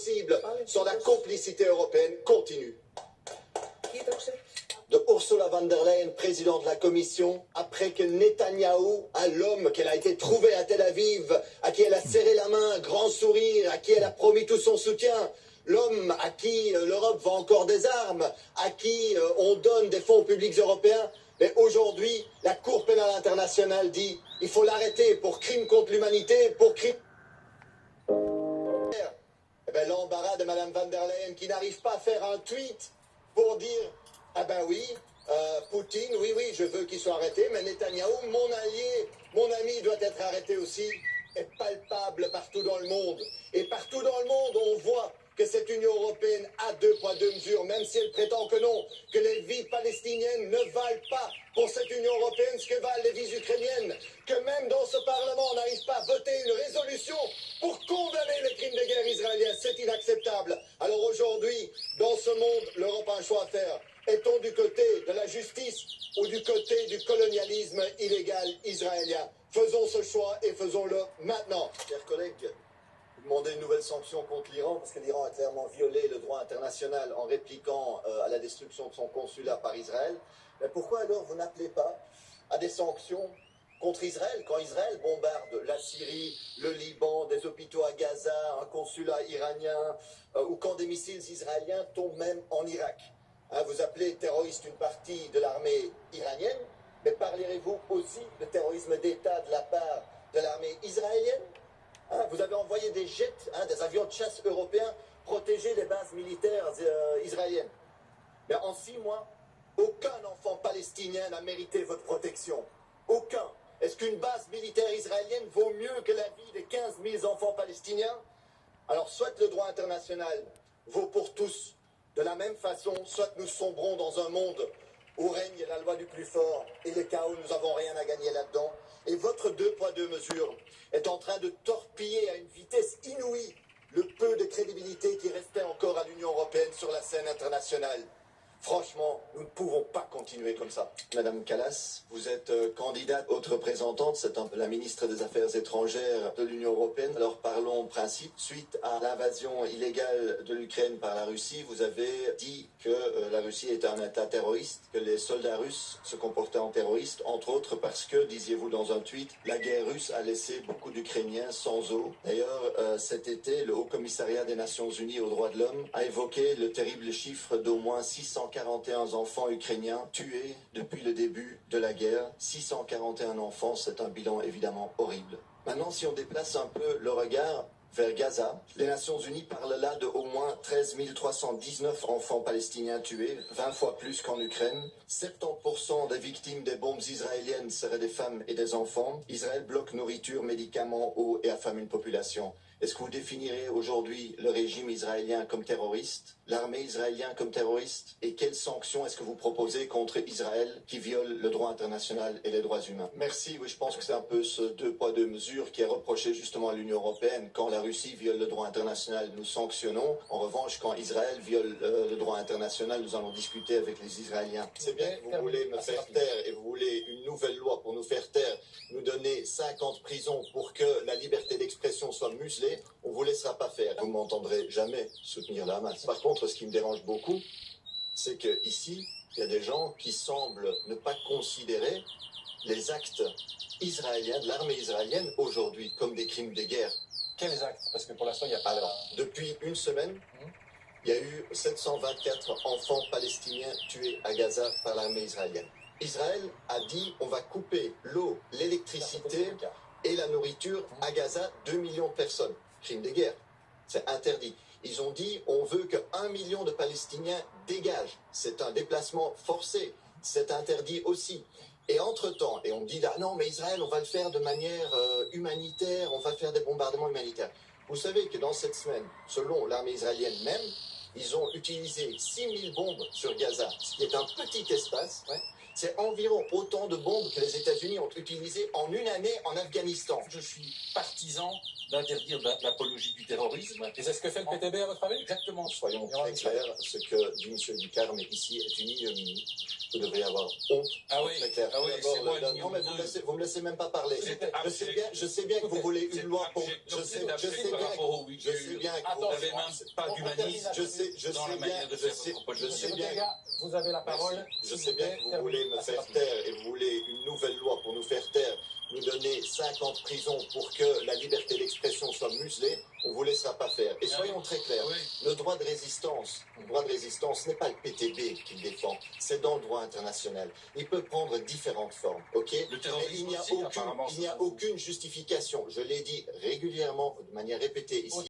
possible sans la complicité européenne continue. De Ursula von der Leyen, présidente de la Commission, après que Netanyahou, l'homme qu'elle a été trouvé à Tel Aviv, à qui elle a serré la main, un grand sourire, à qui elle a promis tout son soutien, l'homme à qui l'Europe vend encore des armes, à qui on donne des fonds publics européens, mais aujourd'hui, la Cour pénale internationale dit il faut l'arrêter pour crime contre l'humanité, pour crime... Eh ben, l'embarras de Madame von der Leyen qui n'arrive pas à faire un tweet pour dire ah ben oui, Poutine, oui, je veux qu'il soit arrêté, mais Netanyahou, mon allié, mon ami, doit être arrêté aussi, est palpable partout dans le monde. Et partout dans le monde, on voit que cette Union européenne a deux poids, deux mesures, même si elle prétend que non, que les vies palestiniennes ne valent pas pour cette Union européenne ce que valent les vies ukrainiennes, que même dans ce Parlement, on n'arrive pas à voter une résolution pour condamner les crimes de guerre israéliens. C'est inacceptable. Alors aujourd'hui, dans ce monde, l'Europe a un choix à faire. Est-on du côté de la justice ou du côté du colonialisme illégal israélien? Faisons ce choix et faisons-le maintenant. Chers collègues, vous demandez une nouvelle sanction contre l'Iran parce que l'Iran a clairement violé le droit international en répliquant à la destruction de son consulat par Israël. Mais pourquoi alors vous n'appelez pas à des sanctions contre Israël quand Israël bombarde la Syrie, le Liban, des hôpitaux à Gaza, un consulat iranien ou quand des missiles israéliens tombent même en Irak? Vous appelez terroriste une partie de l'armée iranienne, mais parlerez-vous aussi de terrorisme d'État de la part de l'armée israélienne? Vous avez envoyé des jets, des avions de chasse européens protéger les bases militaires israéliennes. Mais en 6 mois, aucun enfant palestinien n'a mérité votre protection. Aucun. Est-ce qu'une base militaire israélienne vaut mieux que la vie des 15 000 enfants palestiniens? Alors soit le droit international vaut pour tous de la même façon, soit nous sombrons dans un monde où règne la loi du plus fort et le chaos, nous n'avons rien à gagner là-dedans. Et votre deux poids, deux mesures est en train de torpiller à une vitesse inouïe le peu de crédibilité qui restait encore à l'Union européenne sur la scène internationale. Franchement, nous ne pouvons pas continuer comme ça. Madame Kallas, vous êtes candidate haute représentante, c'est la ministre des Affaires étrangères de l'Union européenne. Alors parlons principe. Suite à l'invasion illégale de l'Ukraine par la Russie, vous avez dit que la Russie était un État terroriste, que les soldats russes se comportaient en terroristes, entre autres parce que, disiez-vous dans un tweet, la guerre russe a laissé beaucoup d'Ukrainiens sans eau. D'ailleurs, cet été, le Haut Commissariat des Nations Unies aux droits de l'homme a évoqué le terrible chiffre d'au moins 641 enfants ukrainiens tués depuis le début de la guerre. 641 enfants, c'est un bilan évidemment horrible. Maintenant, si on déplace un peu le regard vers Gaza, les Nations Unies parlent là de au moins 13 319 enfants palestiniens tués, 20 fois plus qu'en Ukraine. 70% des victimes des bombes israéliennes seraient des femmes et des enfants. Israël bloque nourriture, médicaments, eau et affame une population. Est-ce que vous définirez aujourd'hui le régime israélien comme terroriste, l'armée israélienne comme terroriste? Et quelles sanctions est-ce que vous proposez contre Israël qui viole le droit international et les droits humains? Merci, oui, je pense que c'est un peu ce deux poids, deux mesures qui est reproché justement à l'Union européenne. Quand la Russie viole le droit international, nous sanctionnons. En revanche, quand Israël viole le droit international, nous allons discuter avec les Israéliens. C'est bien, vous voulez me faire taire et vous voulez une nouvelle loi pour nous faire taire, nous donner 5 ans de prison pour que la liberté d'expression soit muselée. On ne vous laissera pas faire. Vous ne m'entendrez jamais soutenir la Hamas. Par contre, ce qui me dérange beaucoup, c'est qu'ici, il y a des gens qui semblent ne pas considérer les actes israéliens, de l'armée israélienne, aujourd'hui, comme des crimes de guerre. Quels actes? Parce que pour l'instant, il n'y a pas... Alors, depuis une semaine, il y a eu 724 enfants palestiniens tués à Gaza par l'armée israélienne. Israël a dit on va couper l'eau, l'électricité et la nourriture à Gaza, 2 millions de personnes. Crime de guerre, c'est interdit. Ils ont dit on veut que 1 million de Palestiniens dégagent. C'est un déplacement forcé, c'est interdit aussi. Et entre-temps, et on dit ah non mais Israël on va le faire de manière humanitaire, on va faire des bombardements humanitaires. Vous savez que dans cette semaine, selon l'armée israélienne même, ils ont utilisé 6000 bombes sur Gaza, ce qui est un petit espace. Ouais. C'est environ autant de bombes que les États-Unis ont utilisées en une année en Afghanistan. Je suis partisan d'interdire l'apologie du terrorisme. Et c'est ce que fait le PTB à votre avis? Exactement. Soyons très clairs, ce que dit M. Ducarme ici est une ignominie. Vous devriez avoir honte. Ah oui, Très clair. ah oui, D'abord, c'est moi non, mais vous me laissez même pas parler. Je sais bien que vous voulez une loi pour. Je sais bien que vous. Vous n'avez même pas d'humanisme dans la manière de faire votre politique. Je sais bien. Vous avez la parole. Je sais bien que vous voulez me faire taire et vous voulez une nouvelle loi pour nous faire taire, nous donner 5 ans de prison pour que la liberté d'expression soit muselée. On ne vous laissera pas faire. Et soyons très clairs, le droit de résistance n'est pas le PTB qui le défend, c'est dans le droit international. Il peut prendre différentes formes, ok? Le terrorisme Mais il n'y a aussi, apparemment, aucune justification, je l'ai dit régulièrement, de manière répétée ici.